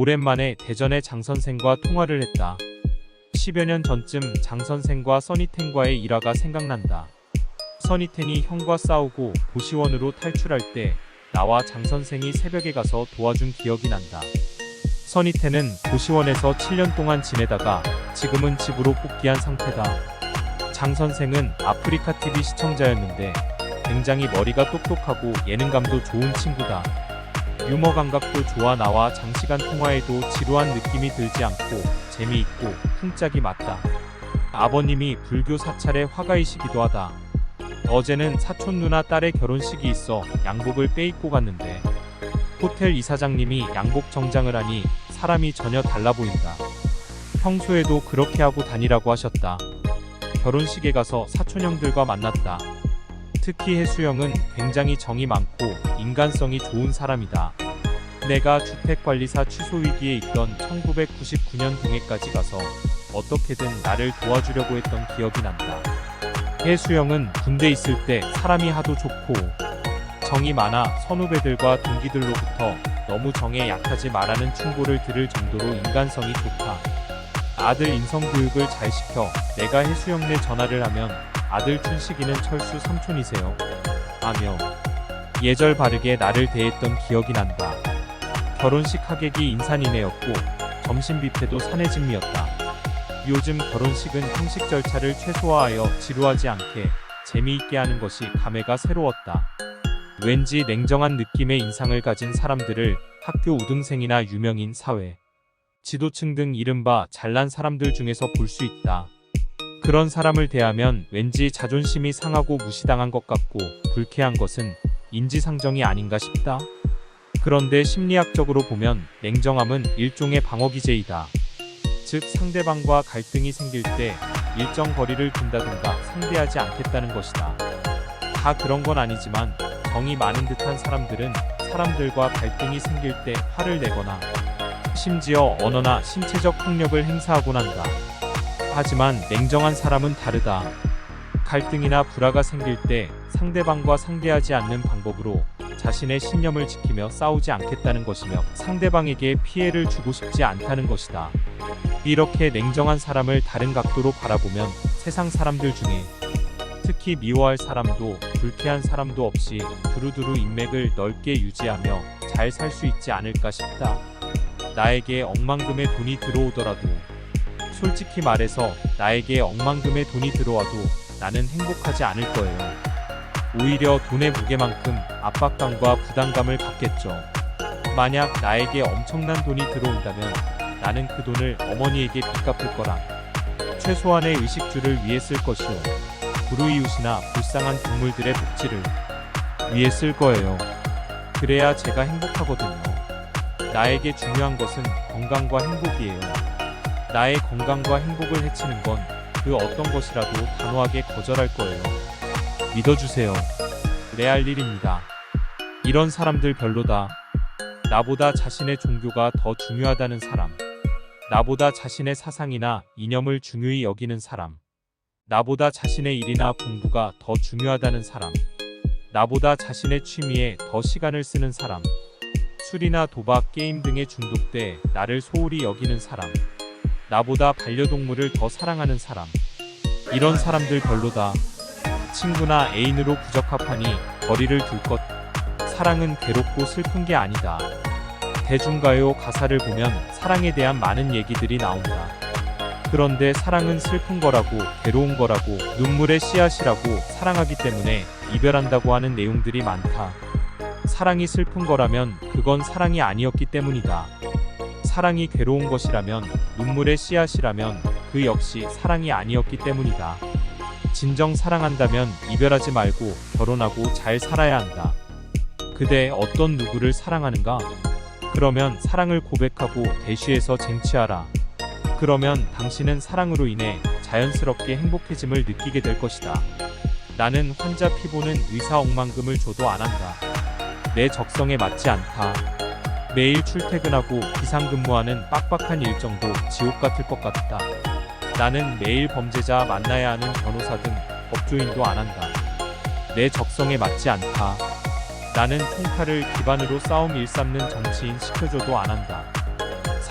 오랜만에 대전의 장 선생과 통화를 했다. 10여 년 전쯤 장 선생과 써니텐과의 일화가 생각난다. 써니텐이 형과 싸우고 고시원으로 탈출할 때 나와 장 선생이 새벽에 가서 도와준 기억이 난다. 써니텐은 고시원에서 7년 동안 지내다가 지금은 집으로 복귀한 상태다. 장 선생은 아프리카 TV 시청자였는데 굉장히 머리가 똑똑하고 예능감도 좋은 친구다. 유머 감각도 좋아 나와 장시간 통화해도 지루한 느낌이 들지 않고 재미있고 풍짝이 맞다. 아버님이 불교 사찰의 화가이시기도 하다. 어제는 사촌 누나 딸의 결혼식이 있어 양복을 빼입고 갔는데 호텔 이사장님이 양복 정장을 하니 사람이 전혀 달라 보인다. 평소에도 그렇게 하고 다니라고 하셨다. 결혼식에 가서 사촌형들과 만났다. 특히 혜수형은 굉장히 정이 많고 인간성이 좋은 사람이다. 내가 주택관리사 취소 위기에 있던 1999년 동해까지 가서 어떻게든 나를 도와주려고 했던 기억이 난다. 혜수형은 군대 있을 때 사람이 하도 좋고 정이 많아 선후배들과 동기들로부터 너무 정에 약하지 말라는 충고를 들을 정도로 인간성이 좋다. 아들 인성교육을 잘 시켜 내가 혜수형네 전화를 하면 아들 춘식이는 철수 삼촌이세요 하며 예절 바르게 나를 대했던 기억이 난다. 결혼식 하객이 인산인해였고 점심 뷔페도 사내진미였다. 요즘 결혼식은 형식 절차를 최소화하여 지루하지 않게 재미있게 하는 것이 감회가 새로웠다. 왠지 냉정한 느낌의 인상을 가진 사람들을 학교 우등생이나 유명인, 사회, 지도층 등 이른바 잘난 사람들 중에서 볼 수 있다. 그런 사람을 대하면 왠지 자존심이 상하고 무시당한 것 같고 불쾌한 것은 인지상정이 아닌가 싶다. 그런데 심리학적으로 보면 냉정함은 일종의 방어기제이다. 즉 상대방과 갈등이 생길 때 일정 거리를 둔다든가 상대하지 않겠다는 것이다. 다 그런 건 아니지만 정이 많은 듯한 사람들은 사람들과 갈등이 생길 때 화를 내거나 심지어 언어나 신체적 폭력을 행사하곤 한다. 하지만 냉정한 사람은 다르다. 갈등이나 불화가 생길 때 상대방과 상대하지 않는 방법으로 자신의 신념을 지키며 싸우지 않겠다는 것이며 상대방에게 피해를 주고 싶지 않다는 것이다. 이렇게 냉정한 사람을 다른 각도로 바라보면 세상 사람들 중에 특히 미워할 사람도 불쾌한 사람도 없이 두루두루 인맥을 넓게 유지하며 잘 살 수 있지 않을까 싶다. 나에게 억만금의 돈이 들어오더라도 솔직히 말해서 나에게 억만금의 돈이 들어와도 나는 행복하지 않을 거예요. 오히려 돈의 무게만큼 압박감과 부담감을 갖겠죠. 만약 나에게 엄청난 돈이 들어온다면 나는 그 돈을 어머니에게 빚갚을 거라. 최소한의 의식주를 위해 쓸 것이요. 불우이웃이나 불쌍한 동물들의 복지를 위해 쓸 거예요. 그래야 제가 행복하거든요. 나에게 중요한 것은 건강과 행복이에요. 나의 건강과 행복을 해치는 건 그 어떤 것이라도 단호하게 거절할 거예요. 믿어주세요. 레알 일입니다. 이런 사람들 별로다. 나보다 자신의 종교가 더 중요하다는 사람. 나보다 자신의 사상이나 이념을 중요히 여기는 사람. 나보다 자신의 일이나 공부가 더 중요하다는 사람. 나보다 자신의 취미에 더 시간을 쓰는 사람. 술이나 도박, 게임 등에 중독돼 나를 소홀히 여기는 사람. 나보다 반려동물을 더 사랑하는 사람. 이런 사람들 별로다. 친구나 애인으로 부적합하니 거리를 둘 것. 사랑은 괴롭고 슬픈 게 아니다. 대중가요 가사를 보면 사랑에 대한 많은 얘기들이 나온다. 그런데 사랑은 슬픈 거라고, 괴로운 거라고, 눈물의 씨앗이라고, 사랑하기 때문에 이별한다고 하는 내용들이 많다. 사랑이 슬픈 거라면 그건 사랑이 아니었기 때문이다. 사랑이 괴로운 것이라면, 눈물의 씨앗이라면 그 역시 사랑이 아니었기 때문이다. 진정 사랑한다면 이별하지 말고 결혼하고 잘 살아야 한다. 그대 어떤 누구를 사랑하는가? 그러면 사랑을 고백하고 대쉬해서 쟁취하라. 그러면 당신은 사랑으로 인해 자연스럽게 행복해짐을 느끼게 될 것이다. 나는 환자 피보는 의사 억만금을 줘도 안 한다. 내 적성에 맞지 않다. 매일 출퇴근하고 비상근무하는 빡빡한 일정도 지옥 같을 것 같다. 나는 매일 범죄자 만나야 하는 변호사 등 법조인도 안 한다. 내 적성에 맞지 않다. 나는 통칼을 기반으로 싸움 일삼는 정치인 시켜줘도 안 한다.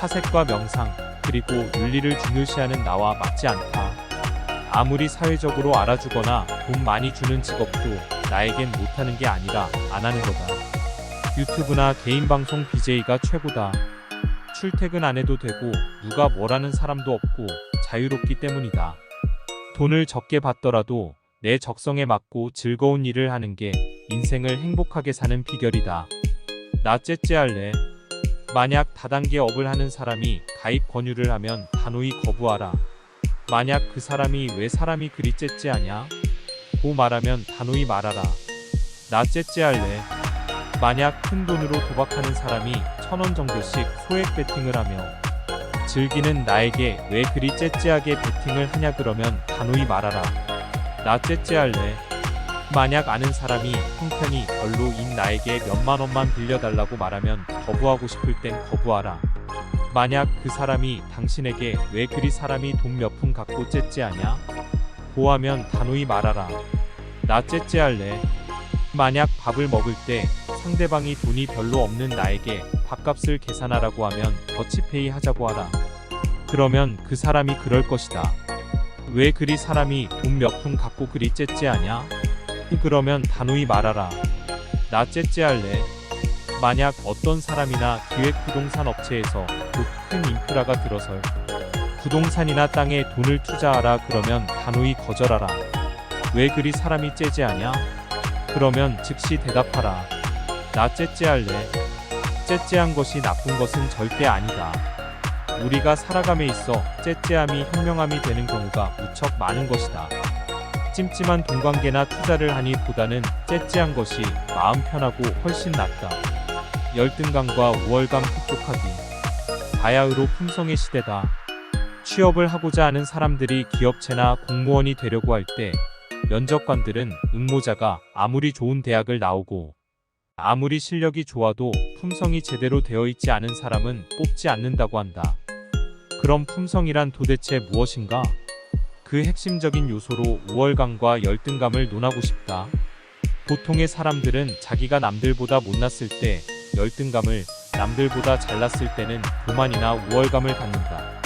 사색과 명상, 그리고 윤리를 중요시하는 나와 맞지 않다. 아무리 사회적으로 알아주거나 돈 많이 주는 직업도 나에겐 못하는 게 아니라 안 하는 거다. 유튜브나 개인 방송 BJ가 최고다. 출퇴근 안 해도 되고 누가 뭐라는 사람도 없고 자유롭기 때문이다. 돈을 적게 받더라도 내 적성에 맞고 즐거운 일을 하는 게 인생을 행복하게 사는 비결이다. 나 째째할래. 만약 다단계 업을 하는 사람이 가입 권유를 하면 단호히 거부하라. 만약 그 사람이 왜 사람이 그리 째째하냐? 고 말하면 단호히 말하라. 나 째째할래. 만약 큰 돈으로 도박하는 사람이 1,000원 정도씩 소액 베팅을 하며 즐기는 나에게 왜 그리 째째하게 베팅을 하냐 그러면 단호히 말하라. 나 째째할래. 만약 아는 사람이 형편이 별로인 나에게 몇만 원만 빌려달라고 말하면 거부하고 싶을 땐 거부하라. 만약 그 사람이 당신에게 왜 그리 사람이 돈 몇 푼 갖고 째째하냐? 고하면 단호히 말하라. 나 째째할래. 만약 밥을 먹을 때 상대방이 돈이 별로 없는 나에게 밥값을 계산하라고 하면 더치페이 하자고 하라. 그러면 그 사람이 그럴 것이다. 왜 그리 사람이 돈 몇 푼 갖고 그리 째째하냐? 그러면 단호히 말하라. 나 째째할래. 만약 어떤 사람이나 기획부동산 업체에서 곧 큰 인프라가 들어설 부동산이나 땅에 돈을 투자하라 그러면 단호히 거절하라. 왜 그리 사람이 째째하냐? 그러면 즉시 대답하라. 나 째째할래. 째째한 것이 나쁜 것은 절대 아니다. 우리가 살아감에 있어 째째함이 현명함이 되는 경우가 무척 많은 것이다. 찜찜한 돈관계나 투자를 하니 보다는 째째한 것이 마음 편하고 훨씬 낫다. 열등감과 우월감 극복하기. 바야흐로 품성의 시대다. 취업을 하고자 하는 사람들이 기업체나 공무원이 되려고 할 때 면접관들은 응모자가 아무리 좋은 대학을 나오고 아무리 실력이 좋아도 품성이 제대로 되어 있지 않은 사람은 뽑지 않는다고 한다. 그럼 품성이란 도대체 무엇인가? 그 핵심적인 요소로 우월감과 열등감을 논하고 싶다. 보통의 사람들은 자기가 남들보다 못났을 때 열등감을, 남들보다 잘났을 때는 교만이나 우월감을 갖는다.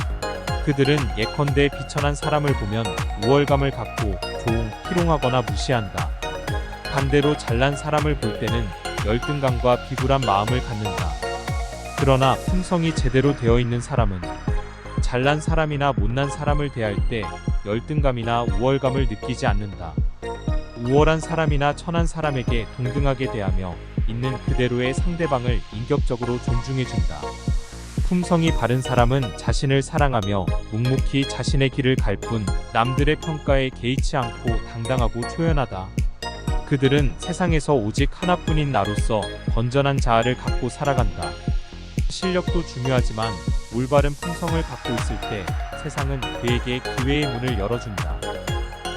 그들은 예컨대 비천한 사람을 보면 우월감을 갖고 조용, 희롱하거나 무시한다. 반대로 잘난 사람을 볼 때는 열등감과 비굴한 마음을 갖는다. 그러나 품성이 제대로 되어 있는 사람은 잘난 사람이나 못난 사람을 대할 때 열등감이나 우월감을 느끼지 않는다. 우월한 사람이나 천한 사람에게 동등하게 대하며 있는 그대로의 상대방을 인격적으로 존중해준다. 품성이 바른 사람은 자신을 사랑하며 묵묵히 자신의 길을 갈 뿐 남들의 평가에 개의치 않고 당당하고 초연하다. 그들은 세상에서 오직 하나뿐인 나로서 건전한 자아를 갖고 살아간다. 실력도 중요하지만 올바른 품성을 갖고 있을 때 세상은 그에게 기회의 문을 열어준다.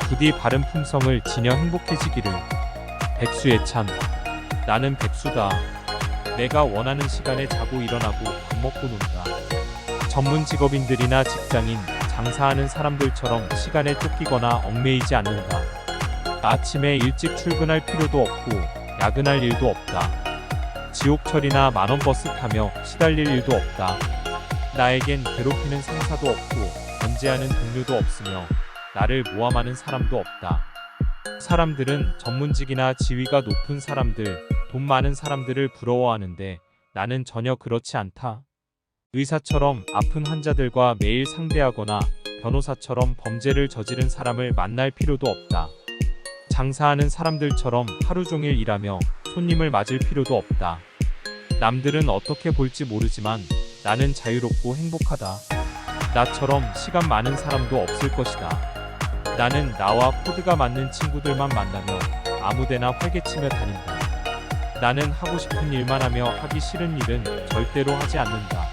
부디 바른 품성을 지녀 행복해지기를. 백수예찬. 나는 백수다. 내가 원하는 시간에 자고 일어나고 밥 먹고 논다. 전문 직업인들이나 직장인, 장사하는 사람들처럼 시간에 쫓기거나 얽매이지 않는다. 아침에 일찍 출근할 필요도 없고 야근할 일도 없다. 지옥철이나 만원 버스 타며 시달릴 일도 없다. 나에겐 괴롭히는 상사도 없고 견제하는 동료도 없으며 나를 모함하는 사람도 없다. 사람들은 전문직이나 지위가 높은 사람들, 돈 많은 사람들을 부러워하는데 나는 전혀 그렇지 않다. 의사처럼 아픈 환자들과 매일 상대하거나 변호사처럼 범죄를 저지른 사람을 만날 필요도 없다. 장사하는 사람들처럼 하루 종일 일하며 손님을 맞을 필요도 없다. 남들은 어떻게 볼지 모르지만 나는 자유롭고 행복하다. 나처럼 시간 많은 사람도 없을 것이다. 나는 나와 코드가 맞는 친구들만 만나며 아무데나 활개치며 다닌다. 나는 하고 싶은 일만 하며 하기 싫은 일은 절대로 하지 않는다.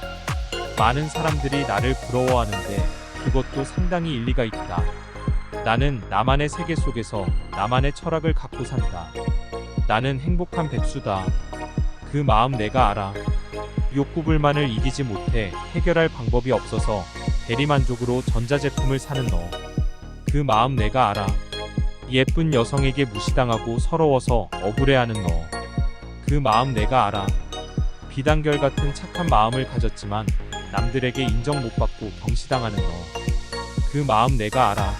많은 사람들이 나를 부러워하는데 그것도 상당히 일리가 있다. 나는 나만의 세계 속에서 나만의 철학을 갖고 산다. 나는 행복한 백수다. 그 마음 내가 알아. 욕구불만을 이기지 못해 해결할 방법이 없어서 대리만족으로 전자제품을 사는 너. 그 마음 내가 알아. 예쁜 여성에게 무시당하고 서러워서 억울해하는 너. 그 마음 내가 알아. 비단결 같은 착한 마음을 가졌지만 남들에게 인정 못 받고 경시당하는 너. 그 마음 내가 알아.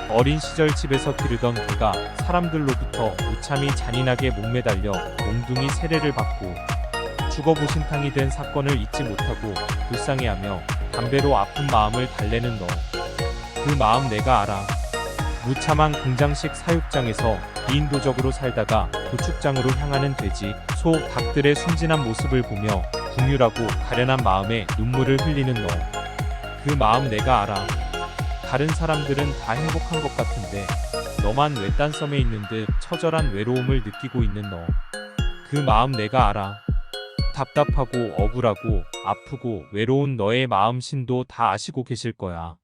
어린 시절 집에서 기르던 개가 사람들로부터 무참히 잔인하게 목매달려 몽둥이 세례를 받고 죽어보신탕이 된 사건을 잊지 못하고 불쌍해하며 담배로 아픈 마음을 달래는 너. 그 마음 내가 알아. 무참한 공장식 사육장에서 비인도적으로 살다가 도축장으로 향하는 돼지, 소, 닭들의 순진한 모습을 보며 궁휼하고 가련한 마음에 눈물을 흘리는 너. 그 마음 내가 알아. 다른 사람들은 다 행복한 것 같은데 너만 외딴 섬에 있는 듯 처절한 외로움을 느끼고 있는 너. 그 마음 내가 알아. 답답하고 억울하고 아프고 외로운 너의 마음 신도 다 아시고 계실 거야.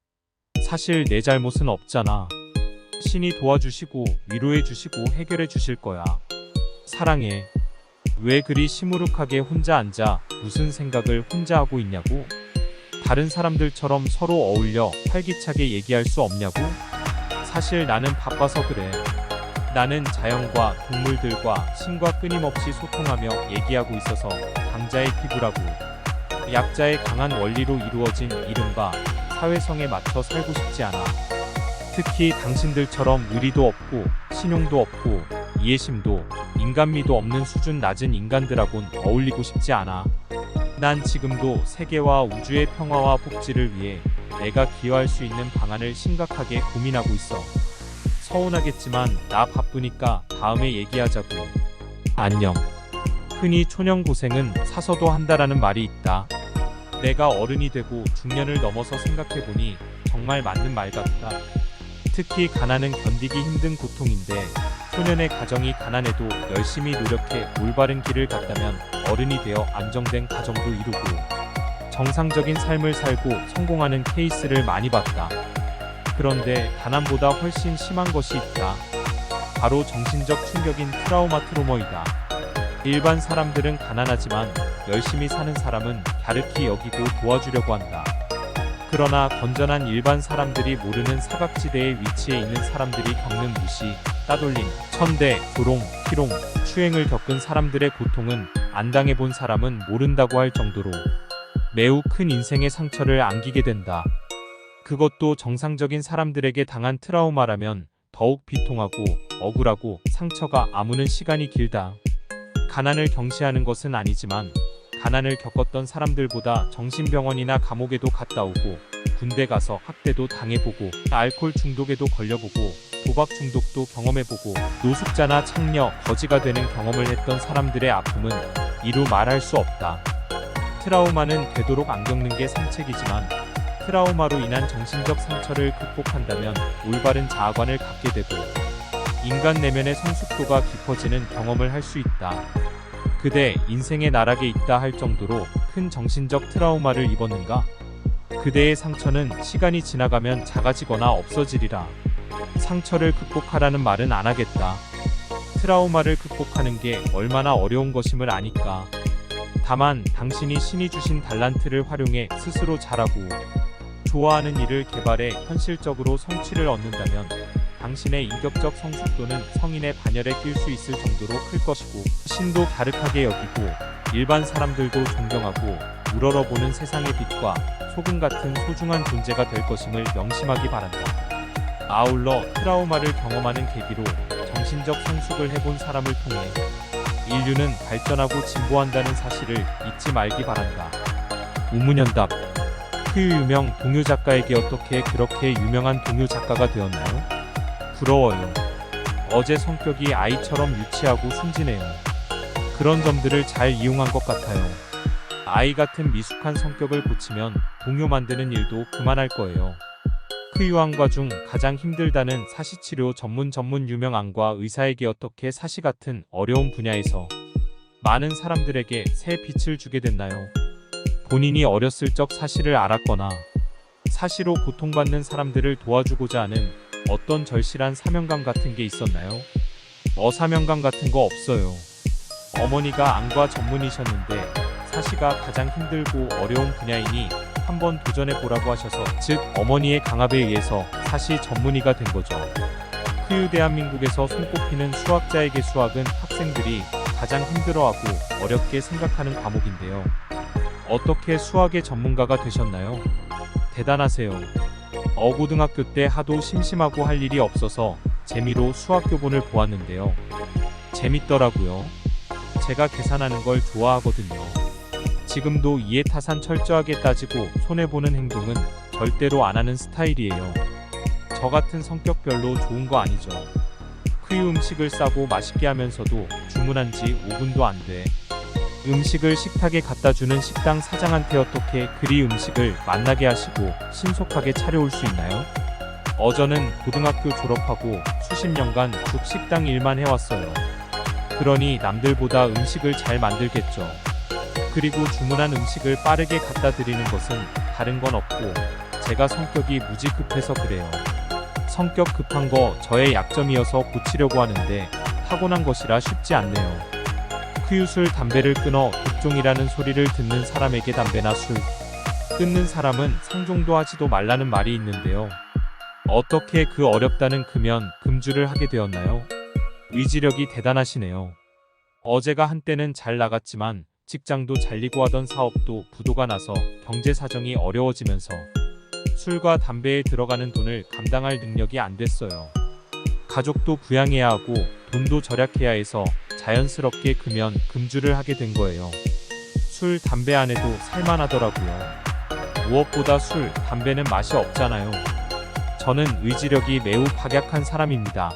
사실 내 잘못은 없잖아. 신이 도와주시고 위로해주시고 해결해주실 거야. 사랑해. 왜 그리 시무룩하게 혼자 앉아 무슨 생각을 혼자 하고 있냐고? 다른 사람들처럼 서로 어울려 활기차게 얘기할 수 없냐고? 사실 나는 바빠서 그래. 나는 자연과 동물들과 신과 끊임없이 소통하며 얘기하고 있어서 강자의 피부라고. 약자의 강한 원리로 이루어진 이른바 사회성에 맞춰 살고 싶지 않아. 특히 당신들처럼 의리도 없고 신용도 없고 이해심도 인간미도 없는 수준 낮은 인간들하곤 어울리고 싶지 않아. 난 지금도 세계와 우주의 평화와 복지를 위해 내가 기여할 수 있는 방안을 심각하게 고민하고 있어. 서운하겠지만 나 바쁘니까 다음에 얘기하자고. 안녕. 흔히 초년 고생은 사서도 한다라는 말이 있다. 내가 어른이 되고 중년을 넘어서 생각해보니 정말 맞는 말 같다. 특히 가난은 견디기 힘든 고통인데 소년의 가정이 가난해도 열심히 노력해 올바른 길을 갔다면 어른이 되어 안정된 가정도 이루고 정상적인 삶을 살고 성공하는 케이스를 많이 봤다. 그런데 가난보다 훨씬 심한 것이 있다. 바로 정신적 충격인 트라우마이다. 일반 사람들은 가난하지만 열심히 사는 사람은 갸륵히 여기고 도와주려고 한다. 그러나 건전한 일반 사람들이 모르는 사각지대에 위치해 있는 사람들이 겪는 무시, 따돌림, 천대, 조롱, 희롱, 추행을 겪은 사람들의 고통은 안 당해본 사람은 모른다고 할 정도로 매우 큰 인생의 상처를 안기게 된다. 그것도 정상적인 사람들에게 당한 트라우마라면 더욱 비통하고 억울하고 상처가 아무는 시간이 길다. 가난을 경시하는 것은 아니지만 가난을 겪었던 사람들보다 정신병원이나 감옥에도 갔다 오고 군대 가서 학대도 당해보고 알코올 중독에도 걸려보고 도박 중독도 경험해보고 노숙자나 창녀, 거지가 되는 경험을 했던 사람들의 아픔은 이루 말할 수 없다. 트라우마는 되도록 안 겪는 게 상책이지만 트라우마로 인한 정신적 상처를 극복한다면 올바른 자아관을 갖게 되고 인간 내면의 성숙도가 깊어지는 경험을 할 수 있다. 그대 인생의 나락에 있다 할 정도로 큰 정신적 트라우마를 입었는가? 그대의 상처는 시간이 지나가면 작아지거나 없어지리라. 상처를 극복하라는 말은 안 하겠다. 트라우마를 극복하는 게 얼마나 어려운 것임을 아니까. 다만 당신이 신이 주신 달란트를 활용해 스스로 잘하고 좋아하는 일을 개발해 현실적으로 성취를 얻는다면 당신의 인격적 성숙도는 성인의 반열에 낄 수 있을 정도로 클 것이고 신도 갸륵하게 여기고 일반 사람들도 존경하고 우러러보는 세상의 빛과 소금 같은 소중한 존재가 될 것임을 명심하기 바란다. 아울러 트라우마를 경험하는 계기로 정신적 성숙을 해본 사람을 통해 인류는 발전하고 진보한다는 사실을 잊지 말기 바란다. 우문현답. 그 유명 동요 작가에게 어떻게 그렇게 유명한 동요 작가가 되었나요? 부러워요. 어제 성격이 아이처럼 유치하고 순진해요. 그런 점들을 잘 이용한 것 같아요. 아이 같은 미숙한 성격을 고치면 동요 만드는 일도 그만할 거예요. 그 유황과 중 가장 힘들다는 사시치료 전문 유명암과 의사에게 어떻게 사시 같은 어려운 분야에서 많은 사람들에게 새 빛을 주게 됐나요? 본인이 어렸을 적 사시를 알았거나 사시로 고통받는 사람들을 도와주고자 하는 어떤 절실한 사명감 같은 게 있었나요? 사명감 같은 거 없어요. 어머니가 안과 전문이셨는데 사시가 가장 힘들고 어려운 분야이니 한번 도전해보라고 하셔서 즉 어머니의 강압에 의해서 사시 전문의가 된 거죠. 그 대한민국에서 손꼽히는 수학자에게 수학은 학생들이 가장 힘들어하고 어렵게 생각하는 과목인데요. 어떻게 수학의 전문가가 되셨나요? 대단하세요. 고등학교 때 하도 심심하고 할 일이 없어서 재미로 수학 교본을 보았는데요. 재밌더라고요. 제가 계산하는 걸 좋아하거든요. 지금도 이해타산 철저하게 따지고 손해보는 행동은 절대로 안 하는 스타일이에요. 저 같은 성격 별로 좋은 거 아니죠. 음식을 싸고 맛있게 하면서도 주문한 지 5분도 안 돼. 음식을 식탁에 갖다 주는 식당 사장한테 어떻게 그리 음식을 맛나게 하시고 신속하게 차려올 수 있나요? 저는 고등학교 졸업하고 수십 년간 죽식당 일만 해왔어요. 그러니 남들보다 음식을 잘 만들겠죠. 그리고 주문한 음식을 빠르게 갖다 드리는 것은 다른 건 없고 제가 성격이 무지 급해서 그래요. 성격 급한 거 저의 약점이어서 고치려고 하는데 타고난 것이라 쉽지 않네요. 술 담배를 끊어 독종이라는 소리를 듣는 사람에게 담배나 술 끊는 사람은 상종도 하지도 말라는 말이 있는데요. 어떻게 그 어렵다는 금연, 금주를 하게 되었나요? 의지력이 대단하시네요. 제가 한때는 잘 나갔지만 직장도 잘리고 하던 사업도 부도가 나서 경제 사정이 어려워지면서 술과 담배에 들어가는 돈을 감당할 능력이 안 됐어요. 가족도 부양해야 하고 돈도 절약해야 해서 자연스럽게 금연, 금주를 하게 된 거예요. 술, 담배 안 해도 살만하더라고요. 무엇보다 술, 담배는 맛이 없잖아요. 저는 의지력이 매우 박약한 사람입니다.